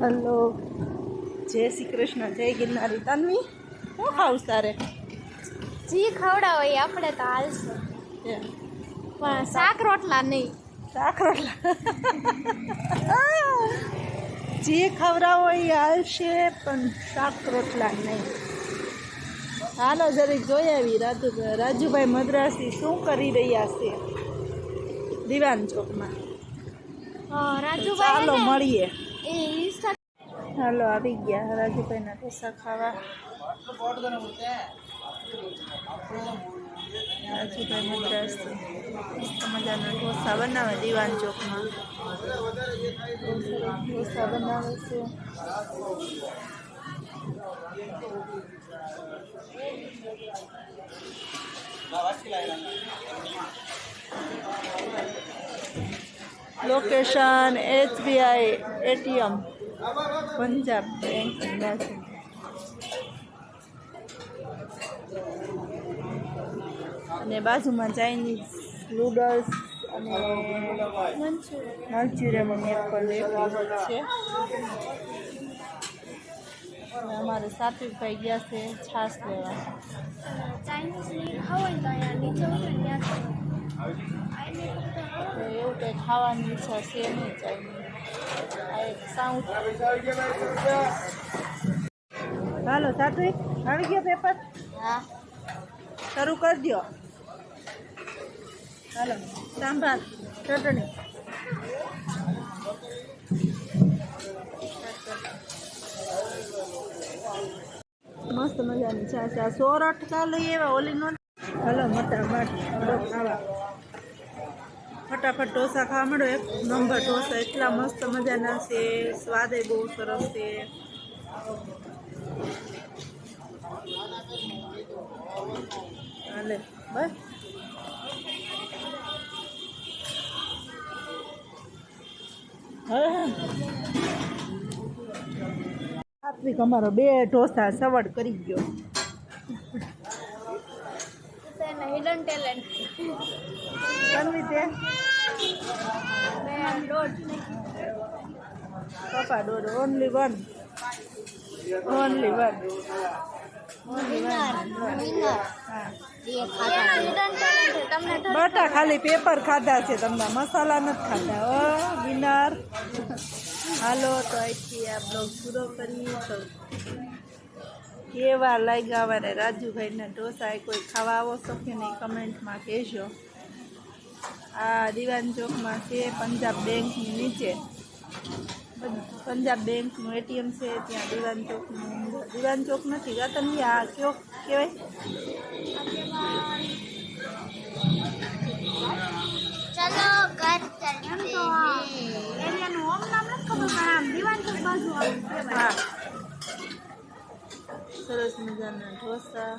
Hello, જય શ્રી કૃષ્ણ, જય ગિરનારી. તન્વી, શું ખાવું તારે? જી ખવડાવો એ આપણે તો હાલશે, પણ શાક રોટલા નહીં. શાક રોટલા જે ખવડાવો એ હાલશે, પણ શાક રોટલા નહીં. હાલો જરીક જોઈ આવી રાજુભાઈ મદ્રાસી શું કરી રહ્યા છે દીવાન ચોકમાં. ચાલો મળીએ. હાલો આવી ગયા રાજુભાઈના ઢોસા ખાવા. રાજુભાઈ મદ્રાસી મસ્ત મજાના ઢોસા બનાવે દીવાન ચોકમાં. ઢોસા બનાવે છે. Location SBI ATM Punjab bank બાજુ. અને બાજુમાં ચાઇનીઝ નૂડલ્સ અને મંચુરિયન એક પણ છે. અમારે સાત્વિકભાઈ ગયા છે છાશ લેવા. એવું કંઈ ખાવાની ઈચ્છા છે નહીં ચાઇનીઝ. સાઉથ. હાલો સાત્વિક, આવી ગયો પેપર? હા, શરૂ કરી દો. હાલો સાંભાર ચટણી. મસ્ત મજાની છાશ. આ સોરઠ કા લઈ એવા ઓલી નો. હાલો મટામટ મળો ખાવા. ફટાફટ ઢોસા ખાવા મળો. એક નંબર ઢોસા એટલા મસ્ત મજાના છે, સ્વાદે બહુ સરસ છે. હાલે બસ. સાત્વિક અમારો 2 ઢોસા સવડ કરી ગયો. Hidden talent. તન્વી તે પપ્પા દોડ. Only one. બટા ખાલી પેપર ખાધા છે, તમને મસાલા નથી ખાધા. ઓ વિનર. હાલો તો અહીંથી આ બ્લોગ પૂરો કરી. તો કેવા લાગ્યા અમારે રાજુભાઈના ઢોસા? કોઈ ખાવા આવો છો કે નહીં કમેન્ટમાં કહેજો. આ દીવાન ચોકમાં છે, પંજાબ બેંકની નીચે. પંજાબ બેંકનું ATM છે ત્યાં દીવાન ચોકનું. દીવાન ચોક નથી ગાતન. આ ચોક કહેવાય. ચલો ઘર ચલતે એરિયાનું હોમ નામ નથી ખબર, પણ આમ દીવાન ચોક બાજુ આવે. હા, સરસ મજાના ઢોસા.